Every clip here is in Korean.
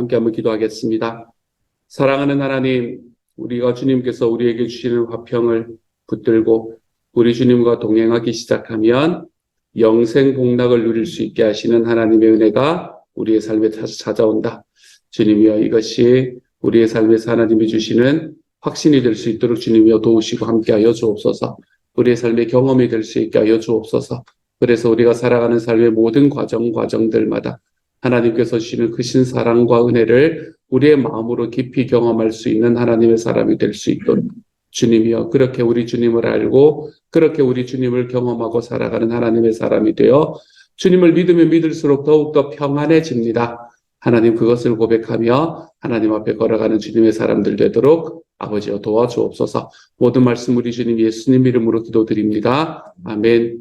함께 한번 기도하겠습니다. 사랑하는 하나님, 우리가 주님께서 우리에게 주시는 화평을 붙들고 우리 주님과 동행하기 시작하면 영생 복락을 누릴 수 있게 하시는 하나님의 은혜가 우리의 삶에 찾아온다. 주님이여, 이것이 우리의 삶에서 하나님이 주시는 확신이 될 수 있도록 주님이여 도우시고 함께하여 주옵소서. 우리의 삶의 경험이 될 수 있게 하여 주옵소서. 그래서 우리가 살아가는 삶의 모든 과정들마다 하나님께서 주시는 크신 사랑과 은혜를 우리의 마음으로 깊이 경험할 수 있는 하나님의 사람이 될 수 있도록 주님이여, 그렇게 우리 주님을 알고 그렇게 우리 주님을 경험하고 살아가는 하나님의 사람이 되어 주님을 믿으면 믿을수록 더욱더 평안해집니다. 하나님, 그것을 고백하며 하나님 앞에 걸어가는 주님의 사람들 되도록 아버지여 도와주옵소서. 모든 말씀 우리 주님 예수님 이름으로 기도드립니다. 아멘.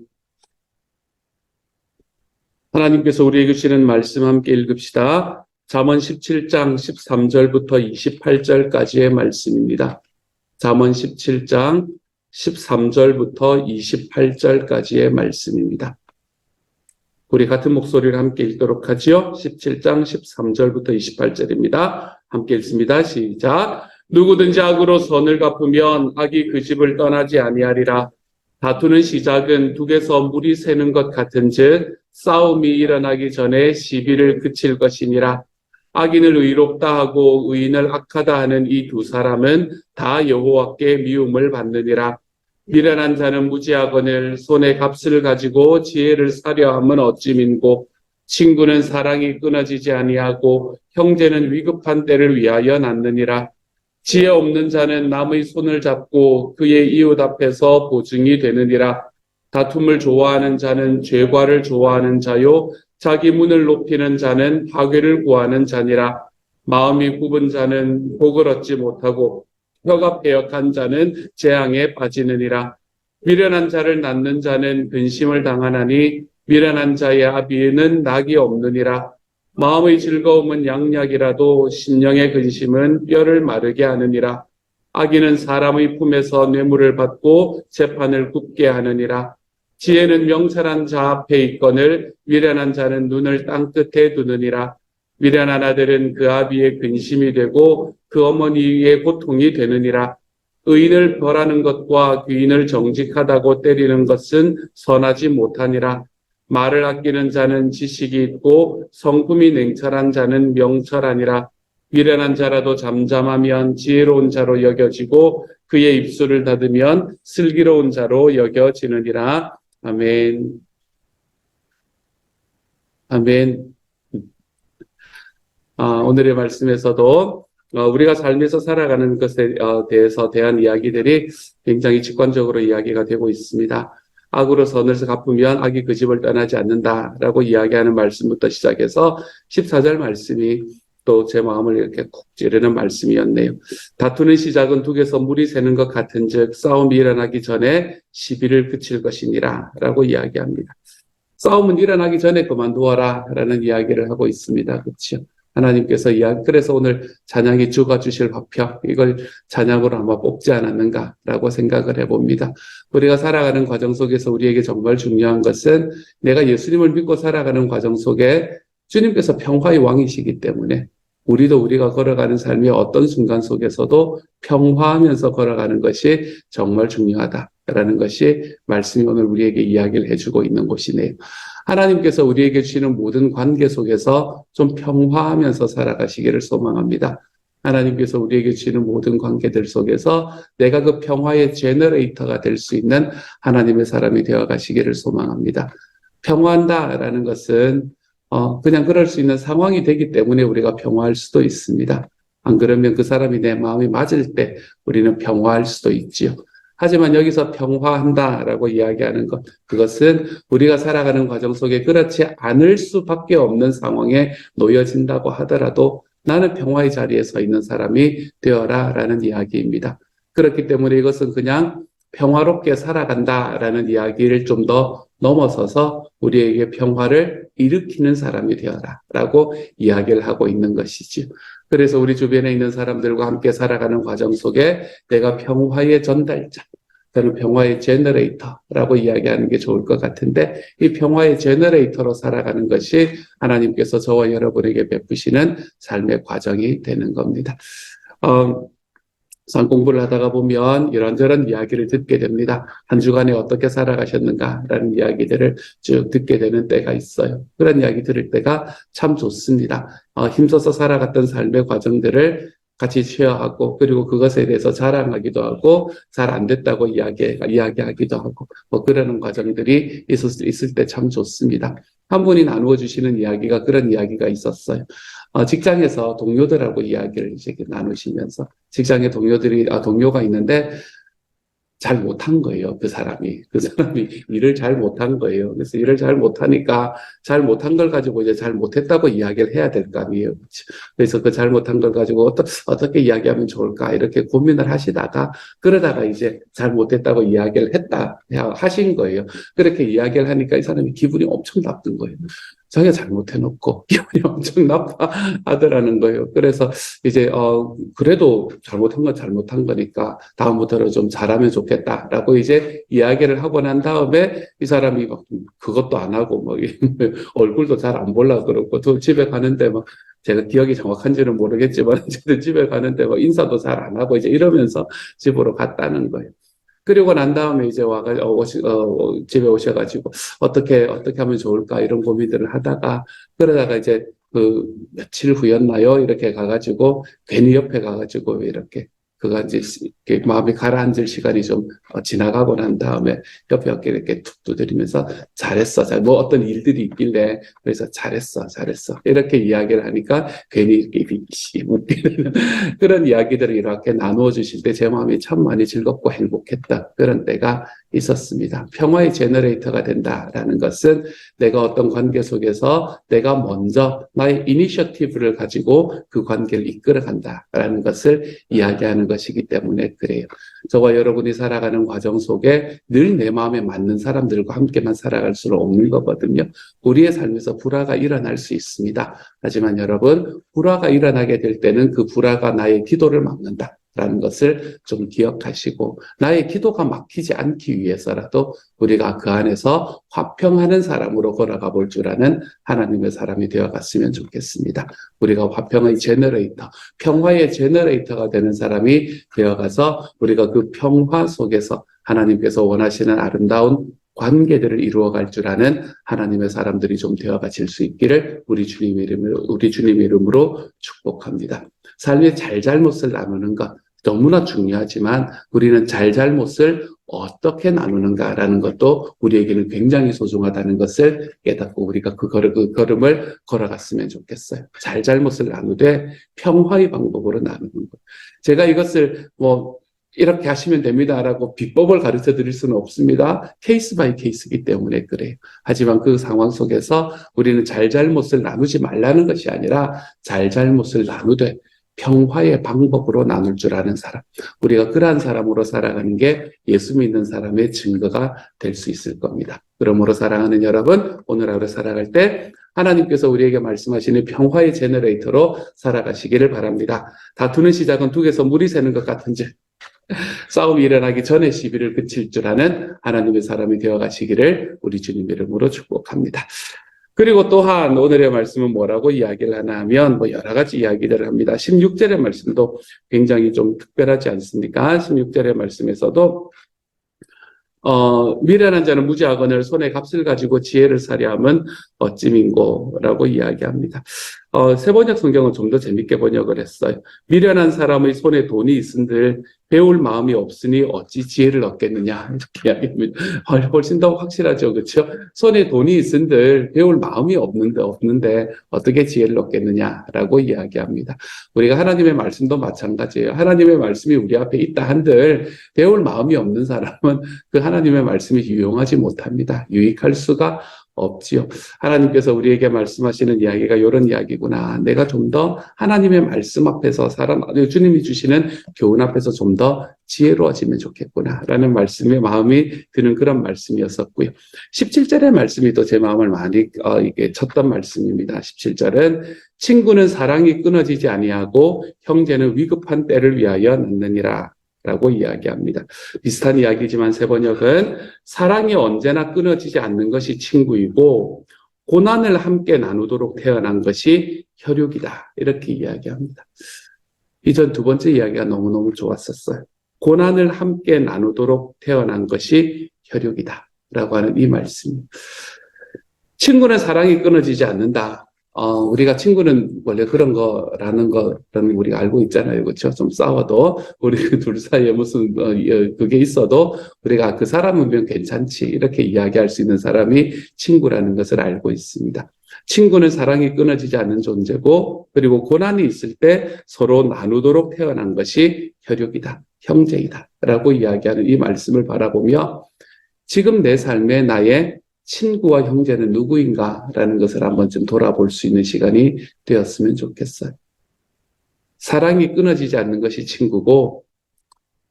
하나님께서 우리에게 주시는 말씀 함께 읽읍시다. 잠언 17장 13절부터 28절까지의 말씀입니다. 잠언 17장 13절부터 28절까지의 말씀입니다. 우리 같은 목소리를 함께 읽도록 하지요. 17장 13절부터 28절입니다. 함께 읽습니다. 시작. 누구든지 악으로 선을 갚으면 악이 그 집을 떠나지 아니하리라. 다투는 시작은 둑에서 물이 새는 것 같은즉 싸움이 일어나기 전에 시비를 그칠 것이니라. 악인을 의롭다 하고 의인을 악하다 하는 이 두 사람은 다 여호와께 미움을 받느니라. 미련한 자는 무지하거늘 손에 값을 가지고 지혜를 사려 함은 어찌 민고. 친구는 사랑이 끊어지지 아니하고 형제는 위급한 때를 위하여 낳느니라. 지혜 없는 자는 남의 손을 잡고 그의 이웃 앞에서 보증이 되느니라. 다툼을 좋아하는 자는 죄과를 좋아하는 자요, 자기 문을 높이는 자는 파괴를 구하는 자니라. 마음이 굽은 자는 복을 얻지 못하고 혀가 패역한 자는 재앙에 빠지느니라. 미련한 자를 낳는 자는 근심을 당하나니 미련한 자의 아비에는 낙이 없느니라. 마음의 즐거움은 양약이라도 심령의 근심은 뼈를 마르게 하느니라. 악인은 사람의 품에서 뇌물을 받고 재판을 굽게 하느니라. 지혜는 명철한 자 앞에 있거늘 미련한 자는 눈을 땅 끝에 두느니라. 미련한 아들은 그 아비의 근심이 되고 그 어머니의 고통이 되느니라. 의인을 벌하는 것과 귀인을 정직하다고 때리는 것은 선하지 못하니라. 말을 아끼는 자는 지식이 있고 성품이 냉철한 자는 명철하니라. 미련한 자라도 잠잠하면 지혜로운 자로 여겨지고 그의 입술을 닫으면 슬기로운 자로 여겨지느니라. 아멘. 아멘. 오늘의 말씀에서도 우리가 삶에서 살아가는 것에 대해서 대한 이야기들이 굉장히 직관적으로 이야기가 되고 있습니다. 악으로 선을 갚으면 악이 그 집을 떠나지 않는다라고 이야기하는 말씀부터 시작해서 14절 말씀이 또 제 마음을 이렇게 콕 찌르는 말씀이었네요. 다투는 시작은 둑에서 물이 새는 것 같은즉 싸움이 일어나기 전에 시비를 그칠 것이니라 라고 이야기합니다. 싸움은 일어나기 전에 그만두어라 라는 이야기를 하고 있습니다. 그렇죠? 하나님께서 그래서 오늘 찬양이 주가 주실 화평, 이걸 찬양으로 아마 뽑지 않았는가라고 생각을 해봅니다. 우리가 살아가는 과정 속에서 우리에게 정말 중요한 것은 내가 예수님을 믿고 살아가는 과정 속에 주님께서 평화의 왕이시기 때문에 우리가 걸어가는 삶의 어떤 순간 속에서도 평화하면서 걸어가는 것이 정말 중요하다라는 것이 말씀이 오늘 우리에게 이야기를 해주고 있는 곳이네요. 하나님께서 우리에게 주시는 모든 관계 속에서 좀 평화하면서 살아가시기를 소망합니다. 하나님께서 우리에게 주시는 모든 관계들 속에서 내가 그 평화의 제너레이터가 될 수 있는 하나님의 사람이 되어 가시기를 소망합니다. 평화한다라는 것은 그냥 그럴 수 있는 상황이 되기 때문에 우리가 평화할 수도 있습니다. 안 그러면 그 사람이 내 마음이 맞을 때 우리는 평화할 수도 있지요. 하지만 여기서 평화한다라고 이야기하는 것, 그것은 우리가 살아가는 과정 속에 그렇지 않을 수밖에 없는 상황에 놓여진다고 하더라도 나는 평화의 자리에 서 있는 사람이 되어라라는 이야기입니다. 그렇기 때문에 이것은 그냥 평화롭게 살아간다라는 이야기를 좀 더 넘어서서 우리에게 평화를 일으키는 사람이 되어라라고 이야기를 하고 있는 것이죠. 그래서 우리 주변에 있는 사람들과 함께 살아가는 과정 속에 내가 평화의 전달자, 저는 평화의 제너레이터라고 이야기하는 게 좋을 것 같은데, 이 평화의 제너레이터로 살아가는 것이 하나님께서 저와 여러분에게 베푸시는 삶의 과정이 되는 겁니다. 상 공부를 하다가 보면 이런저런 이야기를 듣게 됩니다. 한 주간에 어떻게 살아가셨는가라는 이야기들을 쭉 듣게 되는 때가 있어요. 그런 이야기 들을 때가 참 좋습니다. 힘써서 살아갔던 삶의 과정들을 같이 쉐어하고, 그리고 그것에 대해서 자랑하기도 하고, 잘 안 됐다고 이야기하기도 하고, 뭐 그러는 과정들이 있을 때 참 좋습니다. 한 분이 나누어 주시는 이야기가 그런 이야기가 있었어요. 직장에서 동료들하고 이야기를 이제 나누시면서, 직장에 동료가 있는데 잘 못한 거예요. 그 사람이 일을 잘 못한 거예요. 그래서 일을 잘 못하니까 잘 못한 걸 가지고 이제 잘 못했다고 이야기를 해야 될 거 아니에요. 그래서 그 잘못한 걸 가지고 어떻게 이야기하면 좋을까 이렇게 고민을 하시다가, 그러다가 이제 잘 못했다고 이야기를 하신 거예요. 그렇게 이야기를 하니까 이 사람이 기분이 엄청 나쁜 거예요. 자기가 잘못해놓고 기분이 엄청 나빠하더라는 거예요. 그래서 이제 그래도 잘못한 건 잘못한 거니까 다음부터는 좀 잘하면 좋겠다라고 이제 이야기를 하고 난 다음에, 이 사람이 막 그것도 안 하고 뭐 얼굴도 잘 안 보려고 그러고, 또 집에 가는데 막, 제가 기억이 정확한지는 모르겠지만 어쨌든 집에 가는데 막 인사도 잘 안 하고 이제 이러면서 집으로 갔다는 거예요. 그리고 난 다음에 이제 집에 오셔가지고 어떻게 하면 좋을까 이런 고민들을 하다가, 그러다가 이제 그 며칠 후였나요? 이렇게 가가지고 괜히 옆에 가가지고 이렇게 그가 이제 마음이 가라앉을 시간이 좀 지나가고 난 다음에 옆에 어깨 이렇게 툭 두드리면서 잘했어. 뭐 어떤 일들이 있길래, 그래서 잘했어. 이렇게 이야기를 하니까 괜히 이렇게 웃기는 그런 이야기들을 이렇게 나누어 주실 때 제 마음이 참 많이 즐겁고 행복했던 그런 때가 있었습니다. 평화의 제너레이터가 된다라는 것은 내가 어떤 관계 속에서 내가 먼저 나의 이니셔티브를 가지고 그 관계를 이끌어 간다라는 것을 이야기하는 것이기 때문에 그래요. 저와 여러분이 살아가는 과정 속에 늘 내 마음에 맞는 사람들과 함께만 살아갈 수는 없는 거거든요. 우리의 삶에서 불화가 일어날 수 있습니다. 하지만 여러분, 불화가 일어나게 될 때는 그 불화가 나의 기도를 막는다 라는 것을 좀 기억하시고, 나의 기도가 막히지 않기 위해서라도 우리가 그 안에서 화평하는 사람으로 걸어가 볼 줄 아는 하나님의 사람이 되어갔으면 좋겠습니다. 우리가 화평의 제너레이터, 평화의 제너레이터가 되는 사람이 되어가서 우리가 그 평화 속에서 하나님께서 원하시는 아름다운 관계들을 이루어갈 줄 아는 하나님의 사람들이 좀 되어가실 수 있기를 우리 주님 이름으로 축복합니다. 삶의 잘잘못을 나누는 것 너무나 중요하지만, 우리는 잘잘못을 어떻게 나누는가라는 것도 우리에게는 굉장히 소중하다는 것을 깨닫고 우리가 그 걸음을 걸어갔으면 좋겠어요. 잘잘못을 나누되 평화의 방법으로 나누는 것. 제가 이것을 이렇게 하시면 됩니다라고 비법을 가르쳐 드릴 수는 없습니다. 케이스 바이 케이스이기 때문에 그래요. 하지만 그 상황 속에서 우리는 잘잘못을 나누지 말라는 것이 아니라 잘잘못을 나누되 평화의 방법으로 나눌 줄 아는 사람, 우리가 그러한 사람으로 살아가는 게 예수 믿는 사람의 증거가 될 수 있을 겁니다. 그러므로 사랑하는 여러분, 오늘 하루 살아갈 때 하나님께서 우리에게 말씀하시는 평화의 제너레이터로 살아가시기를 바랍니다. 다투는 시작은 둑에서 물이 새는 것 같은지, 싸움이 일어나기 전에 시비를 그칠 줄 아는 하나님의 사람이 되어가시기를 우리 주님 이름으로 축복합니다. 그리고 또한 오늘의 말씀은 뭐라고 이야기를 하나 하면 여러 가지 이야기들을 합니다. 16절의 말씀도 굉장히 좀 특별하지 않습니까? 16절의 말씀에서도 미련한 자는 무지하거늘 손에 값을 가지고 지혜를 사려 함은 어찌민고라고 이야기합니다. 세번역 성경은 좀 더 재밌게 번역을 했어요. 미련한 사람의 손에 돈이 있은들 배울 마음이 없으니 어찌 지혜를 얻겠느냐, 이렇게 이야기합니다. 훨씬 더 확실하죠, 그렇죠? 손에 돈이 있은들 배울 마음이 없는데 어떻게 지혜를 얻겠느냐라고 이야기합니다. 우리가 하나님의 말씀도 마찬가지예요. 하나님의 말씀이 우리 앞에 있다 한들 배울 마음이 없는 사람은 그 하나님의 말씀이 유용하지 못합니다. 유익할 수가 없지요. 하나님께서 우리에게 말씀하시는 이야기가 이런 이야기구나. 내가 좀 더 하나님의 말씀 앞에서 주님이 주시는 교훈 앞에서 좀 더 지혜로워지면 좋겠구나 라는 말씀에 마음이 드는 그런 말씀이었었고요. 17절의 말씀이 또 제 마음을 많이 이게 쳤던 말씀입니다. 17절은 친구는 사랑이 끊어지지 아니하고 형제는 위급한 때를 위하여 낳느니라. 라고 이야기합니다. 비슷한 이야기지만 세 번역은 사랑이 언제나 끊어지지 않는 것이 친구이고 고난을 함께 나누도록 태어난 것이 혈육이다. 이렇게 이야기합니다. 이전 두 번째 이야기가 너무너무 좋았었어요. 고난을 함께 나누도록 태어난 것이 혈육이다. 라고 하는 이 말씀. 친구는 사랑이 끊어지지 않는다. 우리가 친구는 원래 그런 거라는 거는 우리가 알고 있잖아요. 그렇죠? 좀 싸워도 우리 둘 사이에 무슨 그게 있어도 우리가 그 사람이면 괜찮지 이렇게 이야기할 수 있는 사람이 친구라는 것을 알고 있습니다. 친구는 사랑이 끊어지지 않는 존재고 그리고 고난이 있을 때 서로 나누도록 태어난 것이 혈육이다. 형제이다. 라고 이야기하는 이 말씀을 바라보며 지금 내 삶에 나의 친구와 형제는 누구인가라는 것을 한 번쯤 돌아볼 수 있는 시간이 되었으면 좋겠어요. 사랑이 끊어지지 않는 것이 친구고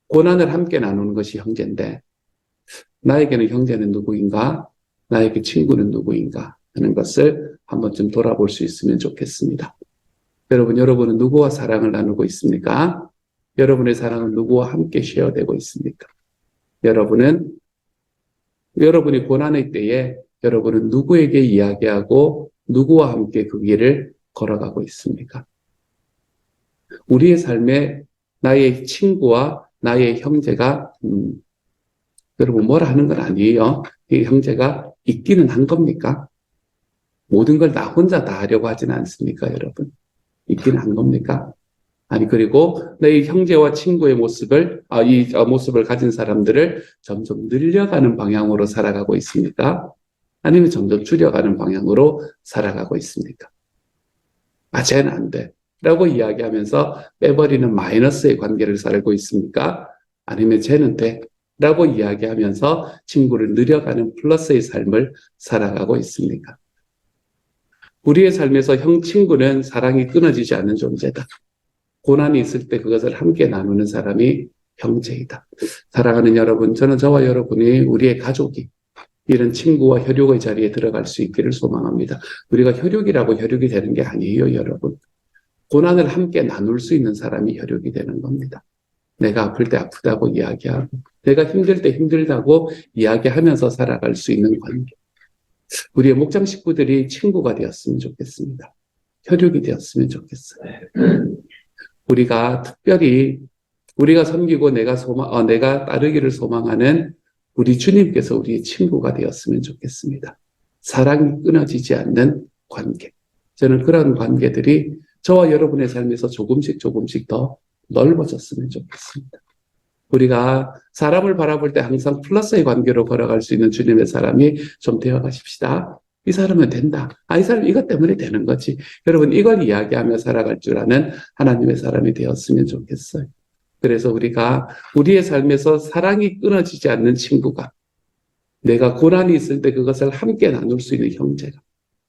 고난을 함께 나누는 것이 형제인데 나에게는 형제는 누구인가? 나에게 친구는 누구인가? 하는 것을 한 번쯤 돌아볼 수 있으면 좋겠습니다. 여러분은 누구와 사랑을 나누고 있습니까? 여러분의 사랑은 누구와 함께 쉐어되고 있습니까? 여러분이 고난의 때에 여러분은 누구에게 이야기하고 누구와 함께 그 길을 걸어가고 있습니까? 우리의 삶에 나의 친구와 나의 형제가 여러분 뭐라 하는 건 아니에요. 이 형제가 있기는 한 겁니까? 모든 걸 나 혼자 다 하려고 하지는 않습니까, 여러분? 있기는 한 겁니까? 아니, 그리고 내 형제와 친구의 모습을, 모습을 가진 사람들을 점점 늘려가는 방향으로 살아가고 있습니까? 아니면 점점 줄여가는 방향으로 살아가고 있습니까? 쟤는 안 돼. 라고 이야기하면서 빼버리는 마이너스의 관계를 살고 있습니까? 아니면 쟤는 돼. 라고 이야기하면서 친구를 늘려가는 플러스의 삶을 살아가고 있습니까? 우리의 삶에서 친구는 사랑이 끊어지지 않는 존재다. 고난이 있을 때 그것을 함께 나누는 사람이 형제이다. 사랑하는 여러분, 저는 저와 여러분이 우리의 가족이 이런 친구와 혈육의 자리에 들어갈 수 있기를 소망합니다. 우리가 혈육이라고 혈육이 되는 게 아니에요, 여러분. 고난을 함께 나눌 수 있는 사람이 혈육이 되는 겁니다. 내가 아플 때 아프다고 이야기하고 내가 힘들 때 힘들다고 이야기하면서 살아갈 수 있는 관계. 우리의 목장 식구들이 친구가 되었으면 좋겠습니다. 혈육이 되었으면 좋겠어요. 우리가 특별히 우리가 섬기고 내가 따르기를 소망하는 우리 주님께서 우리의 친구가 되었으면 좋겠습니다. 사랑이 끊어지지 않는 관계. 저는 그런 관계들이 저와 여러분의 삶에서 조금씩 더 넓어졌으면 좋겠습니다. 우리가 사람을 바라볼 때 항상 플러스의 관계로 걸어갈 수 있는 주님의 사람이 좀 되어가십시다. 이 사람은 된다. 이 사람 이것 때문에 되는 거지. 여러분 이걸 이야기하며 살아갈 줄 아는 하나님의 사람이 되었으면 좋겠어요. 그래서 우리가 우리의 삶에서 사랑이 끊어지지 않는 친구가 내가 고난이 있을 때 그것을 함께 나눌 수 있는 형제가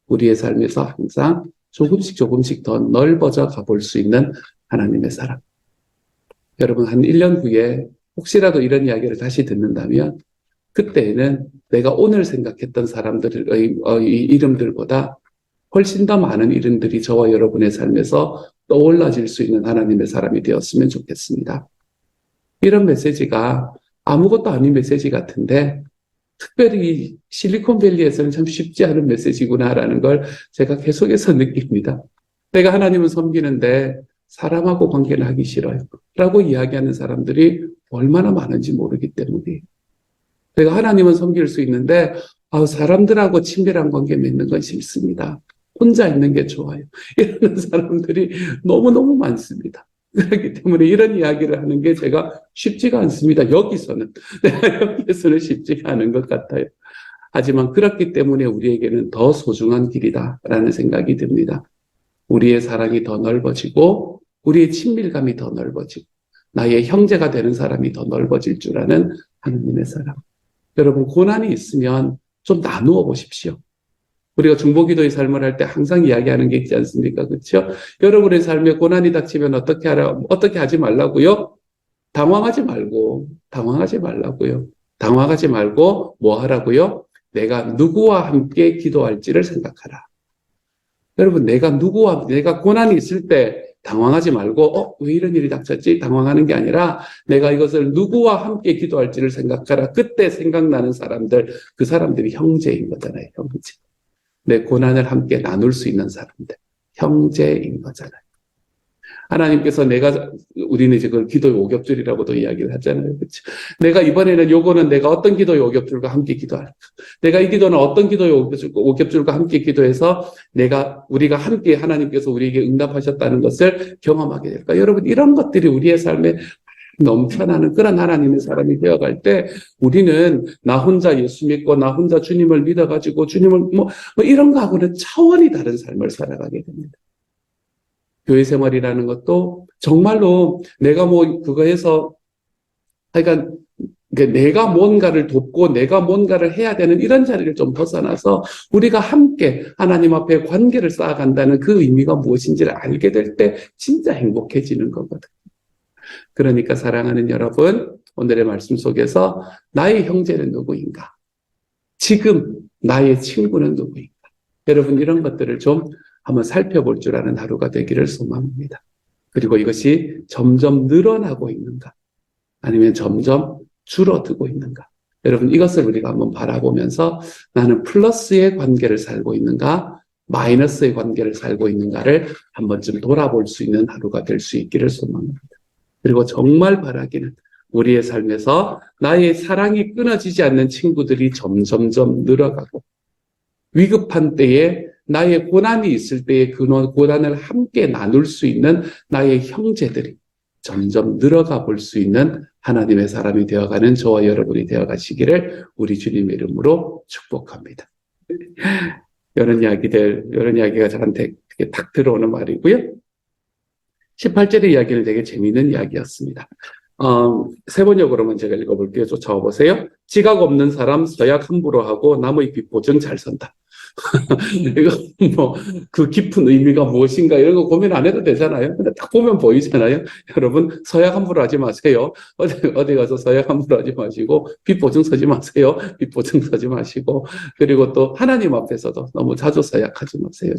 우리의 삶에서 항상 조금씩 더 넓어져 가볼 수 있는 하나님의 사람. 여러분 한 1년 후에 혹시라도 이런 이야기를 다시 듣는다면 그때에는 내가 오늘 생각했던 사람들의 이름들보다 훨씬 더 많은 이름들이 저와 여러분의 삶에서 떠올라질 수 있는 하나님의 사람이 되었으면 좋겠습니다. 이런 메시지가 아무것도 아닌 메시지 같은데 특별히 실리콘밸리에서는 참 쉽지 않은 메시지구나라는 걸 제가 계속해서 느낍니다. 내가 하나님을 섬기는데 사람하고 관계를 하기 싫어요. 라고 이야기하는 사람들이 얼마나 많은지 모르기 때문에 내가 하나님은 섬길 수 있는데 사람들하고 친밀한 관계 맺는 건 싫습니다. 혼자 있는 게 좋아요. 이러는 사람들이 너무너무 많습니다. 그렇기 때문에 이런 이야기를 하는 게 제가 쉽지가 않습니다. 여기서는 쉽지가 않은 것 같아요. 하지만 그렇기 때문에 우리에게는 더 소중한 길이다라는 생각이 듭니다. 우리의 사랑이 더 넓어지고 우리의 친밀감이 더 넓어지고 나의 형제가 되는 사람이 더 넓어질 줄 아는 하나님의 사랑. 여러분 고난이 있으면 좀 나누어 보십시오. 우리가 중보기도의 삶을 할 때 항상 이야기하는 게 있지 않습니까? 그렇죠? 여러분의 삶에 고난이 닥치면 어떻게 하지 말라고요? 당황하지 말라고요. 당황하지 말고 뭐 하라고요? 내가 누구와 함께 기도할지를 생각하라. 여러분 내가 고난이 있을 때 당황하지 말고 왜 이런 일이 닥쳤지? 당황하는 게 아니라 내가 이것을 누구와 함께 기도할지를 생각하라. 그때 생각나는 사람들, 그 사람들이 형제인 거잖아요. 형제. 내 고난을 함께 나눌 수 있는 사람들. 형제인 거잖아요. 하나님께서 우리는 이제 그걸 기도의 오겹줄이라고도 이야기를 하잖아요. 그렇죠? 내가 이번에는 요거는 내가 어떤 기도의 오겹줄과 함께 기도할까? 내가 이 기도는 어떤 기도의 오겹줄과 함께 기도해서 우리가 함께 하나님께서 우리에게 응답하셨다는 것을 경험하게 될까? 여러분, 이런 것들이 우리의 삶에 넘쳐나는 그런 하나님의 사람이 되어갈 때 우리는 나 혼자 예수 믿고 나 혼자 주님을 믿어가지고 주님을 뭐 이런 거하고는 차원이 다른 삶을 살아가게 됩니다. 교회 생활이라는 것도 정말로 내가 그거 해서 하여간 내가 뭔가를 돕고 내가 뭔가를 해야 되는 이런 자리를 좀 벗어나서 우리가 함께 하나님 앞에 관계를 쌓아간다는 그 의미가 무엇인지를 알게 될 때 진짜 행복해지는 거거든. 그러니까 사랑하는 여러분, 오늘의 말씀 속에서 나의 형제는 누구인가? 지금 나의 친구는 누구인가? 여러분, 이런 것들을 좀 한번 살펴볼 줄 아는 하루가 되기를 소망합니다. 그리고 이것이 점점 늘어나고 있는가? 아니면 점점 줄어들고 있는가? 여러분, 이것을 우리가 한번 바라보면서 나는 플러스의 관계를 살고 있는가? 마이너스의 관계를 살고 있는가를 한 번쯤 돌아볼 수 있는 하루가 될 수 있기를 소망합니다. 그리고 정말 바라기는 우리의 삶에서 나의 사랑이 끊어지지 않는 친구들이 점점점 늘어가고 위급한 때에 나의 고난이 있을 때에 그 고난을 함께 나눌 수 있는 나의 형제들이 점점 늘어가 볼 수 있는 하나님의 사람이 되어가는 저와 여러분이 되어가시기를 우리 주님의 이름으로 축복합니다. 이런 이야기가 저한테 딱 들어오는 말이고요. 18절의 이야기는 되게 재미있는 이야기였습니다. 세번역으로만 제가 읽어볼게요. 쫓아와보세요. 지각 없는 사람 서약 함부로 하고 남의 빚 보증 잘 선다. 이거 그 깊은 의미가 무엇인가 이런 거 고민 안 해도 되잖아요. 근데 딱 보면 보이잖아요. 여러분, 서약 함부로 하지 마세요. 어디 가서 서약 함부로 하지 마시고 빚 보증 서지 마세요. 빚 보증 서지 마시고, 그리고 또 하나님 앞에서도 너무 자주 서약하지 마세요.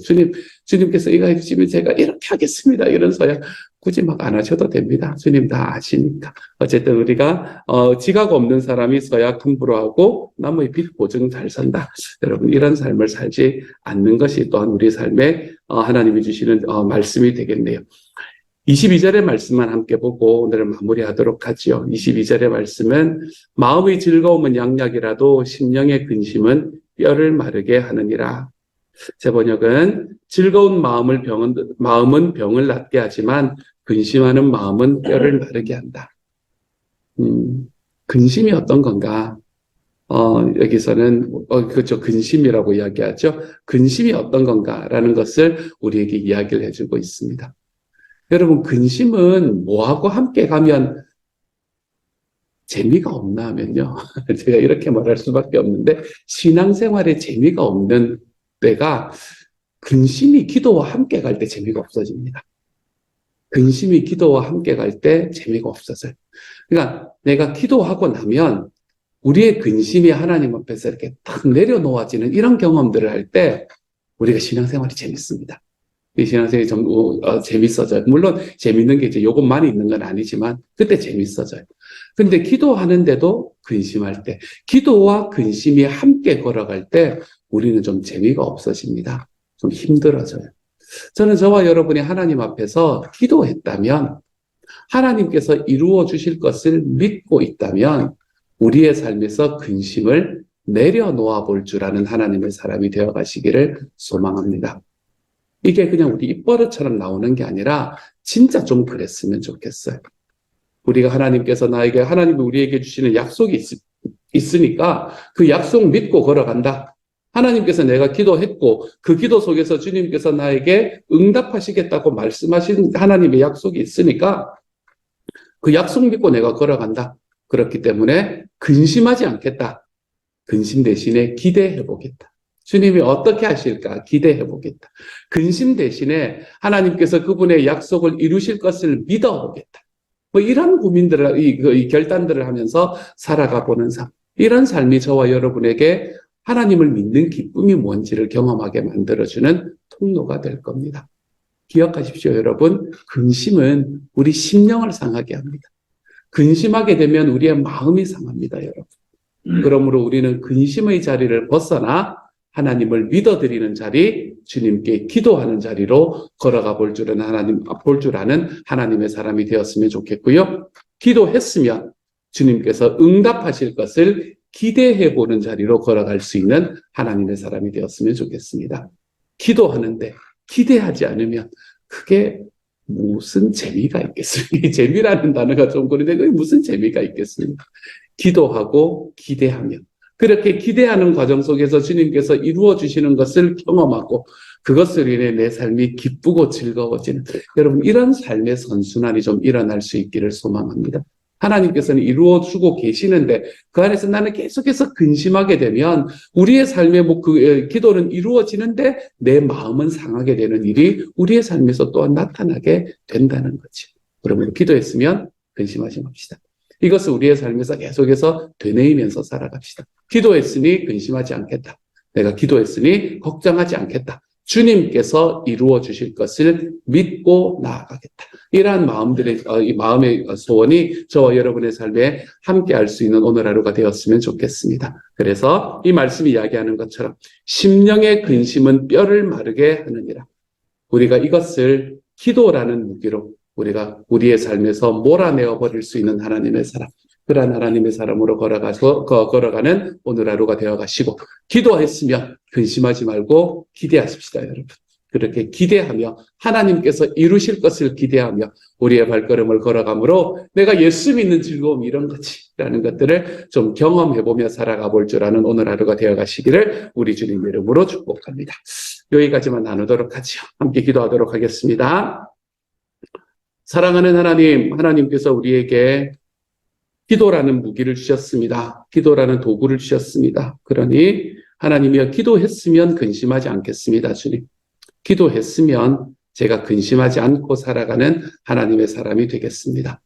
주님께서 이거 해주시면 제가 이렇게 하겠습니다. 이런 서약 굳이 막 안 하셔도 됩니다. 주님 다 아시니까. 어쨌든 우리가 지각 없는 사람이 서약 함부로 하고 남의 빚 보증 잘 산다. 여러분, 이런 삶을 살지 않는 것이 또한 우리 삶에 하나님이 주시는 말씀이 되겠네요. 22절의 말씀만 함께 보고 오늘은 마무리하도록 하지요. 22절의 말씀은 마음의 즐거움은 양약이라도 심령의 근심은 뼈를 마르게 하느니라. 제 번역은 즐거운 마음은 병을 낫게 하지만 근심하는 마음은 뼈를 마르게 한다. 근심이 어떤 건가? 여기서는 그렇죠. 근심이라고 이야기하죠. 근심이 어떤 건가라는 것을 우리에게 이야기를 해주고 있습니다. 여러분, 근심은 뭐하고 함께 가면 재미가 없나 하면요. 제가 이렇게 말할 수밖에 없는데 신앙생활에 재미가 없는 때가 근심이 기도와 함께 갈 때 재미가 없어집니다. 근심이 기도와 함께 갈 때 재미가 없어져요. 그러니까 내가 기도하고 나면 우리의 근심이 하나님 앞에서 이렇게 탁 내려놓아지는 이런 경험들을 할 때 우리가 신앙생활이 재밌습니다. 이 신앙생활이 좀 재밌어져요. 물론 재밌는 게 이제 요것만 있는 건 아니지만 그때 재밌어져요. 근데 기도하는데도 근심할 때, 기도와 근심이 함께 걸어갈 때 우리는 좀 재미가 없어집니다. 좀 힘들어져요. 저는 저와 여러분이 하나님 앞에서 기도했다면, 하나님께서 이루어 주실 것을 믿고 있다면 우리의 삶에서 근심을 내려놓아 볼 줄 아는 하나님의 사람이 되어 가시기를 소망합니다. 이게 그냥 우리 입버릇처럼 나오는 게 아니라 진짜 좀 그랬으면 좋겠어요. 우리가 하나님이 우리에게 주시는 약속이 있으니까 그 약속 믿고 걸어간다. 하나님께서 내가 기도했고 그 기도 속에서 주님께서 나에게 응답하시겠다고 말씀하신 하나님의 약속이 있으니까 그 약속 믿고 내가 걸어간다. 그렇기 때문에 근심하지 않겠다. 근심 대신에 기대해 보겠다. 주님이 어떻게 하실까 기대해 보겠다. 근심 대신에 하나님께서 그분의 약속을 이루실 것을 믿어 보겠다. 이런 고민들을, 이 결단들을 하면서 살아가 보는 삶. 이런 삶이 저와 여러분에게 하나님을 믿는 기쁨이 뭔지를 경험하게 만들어주는 통로가 될 겁니다. 기억하십시오, 여러분. 근심은 우리 심령을 상하게 합니다. 근심하게 되면 우리의 마음이 상합니다, 여러분. 그러므로 우리는 근심의 자리를 벗어나 하나님을 믿어드리는 자리, 주님께 기도하는 자리로 걸어가 볼 줄 아는 하나님의 사람이 되었으면 좋겠고요. 기도했으면 주님께서 응답하실 것을 기대해 보는 자리로 걸어갈 수 있는 하나님의 사람이 되었으면 좋겠습니다. 기도하는데 기대하지 않으면 그게 무슨 재미가 있겠습니까? 재미라는 단어가 좀 그런데 그게 무슨 재미가 있겠습니까? 기도하고 기대하며 그렇게 기대하는 과정 속에서 주님께서 이루어 주시는 것을 경험하고 그것으로 인해 내 삶이 기쁘고 즐거워지는 여러분 이런 삶의 선순환이 좀 일어날 수 있기를 소망합니다. 하나님께서는 이루어 주고 계시는데 그 안에서 나는 계속해서 근심하게 되면 우리의 삶의 기도는 이루어지는데 내 마음은 상하게 되는 일이 우리의 삶에서 또한 나타나게 된다는 거죠. 그러므로 기도했으면 근심하지 맙시다. 이것을 우리의 삶에서 계속해서 되뇌이면서 살아갑시다. 기도했으니 근심하지 않겠다. 내가 기도했으니 걱정하지 않겠다. 주님께서 이루어 주실 것을 믿고 나아가겠다. 이러한 이 마음의 소원이 저와 여러분의 삶에 함께 할 수 있는 오늘 하루가 되었으면 좋겠습니다. 그래서 이 말씀이 이야기하는 것처럼 심령의 근심은 뼈를 마르게 하느니라. 우리가 이것을 기도라는 무기로 우리가 우리의 삶에서 몰아내어 버릴 수 있는 하나님의 사람, 그러한 하나님의 사람으로 걸어가는 오늘 하루가 되어 가시고 기도했으면 근심하지 말고 기대하십시다, 여러분. 그렇게 기대하며 하나님께서 이루실 것을 기대하며 우리의 발걸음을 걸어가므로 내가 예수 믿는 즐거움이 이런 거지라는 것들을 좀 경험해보며 살아가 볼 줄 아는 오늘 하루가 되어 가시기를 우리 주님 이름으로 축복합니다. 여기까지만 나누도록 하죠. 함께 기도하도록 하겠습니다. 사랑하는 하나님, 하나님께서 우리에게 기도라는 무기를 주셨습니다. 기도라는 도구를 주셨습니다. 그러니 하나님이여 기도했으면 근심하지 않겠습니다, 주님. 기도했으면 제가 근심하지 않고 살아가는 하나님의 사람이 되겠습니다.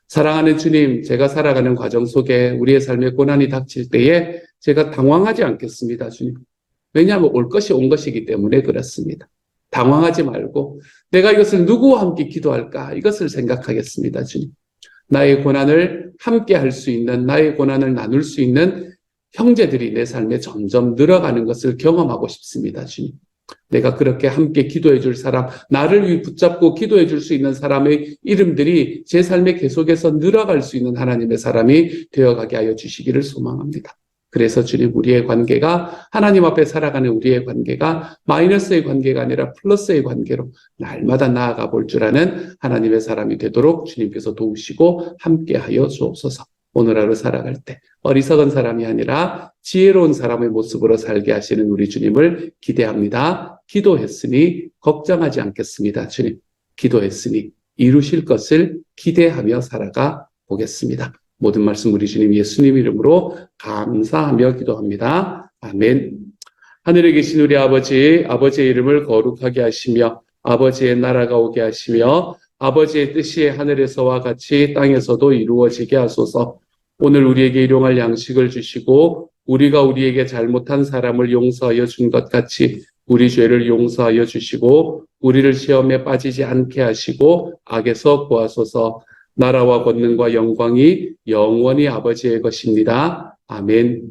사랑하는 주님, 제가 살아가는 과정 속에 우리의 삶에 고난이 닥칠 때에 제가 당황하지 않겠습니다, 주님. 왜냐하면 올 것이 온 것이기 때문에 그렇습니다. 당황하지 말고 내가 이것을 누구와 함께 기도할까? 이것을 생각하겠습니다, 주님. 나의 고난을 함께 할 수 있는, 나의 고난을 나눌 수 있는 형제들이 내 삶에 점점 늘어가는 것을 경험하고 싶습니다, 주님. 내가 그렇게 함께 기도해 줄 사람, 나를 붙잡고 기도해 줄 수 있는 사람의 이름들이 제 삶에 계속해서 늘어갈 수 있는 하나님의 사람이 되어가게 하여 주시기를 소망합니다. 그래서 주님, 우리의 관계가 하나님 앞에 살아가는 우리의 관계가 마이너스의 관계가 아니라 플러스의 관계로 날마다 나아가 볼 줄 아는 하나님의 사람이 되도록 주님께서 도우시고 함께하여 주옵소서. 오늘 하루 살아갈 때 어리석은 사람이 아니라 지혜로운 사람의 모습으로 살게 하시는 우리 주님을 기대합니다. 기도했으니 걱정하지 않겠습니다. 주님, 기도했으니 이루실 것을 기대하며 살아가 보겠습니다. 모든 말씀 우리 주님 예수님 이름으로 감사하며 기도합니다. 아멘. 하늘에 계신 우리 아버지, 아버지의 이름을 거룩하게 하시며 아버지의 나라가 오게 하시며 아버지의 뜻이 하늘에서와 같이 땅에서도 이루어지게 하소서. 오늘 우리에게 일용할 양식을 주시고 우리가 우리에게 잘못한 사람을 용서하여 준 것 같이 우리 죄를 용서하여 주시고 우리를 시험에 빠지지 않게 하시고 악에서 구하소서. 나라와 권능과 영광이 영원히 아버지의 것입니다. 아멘.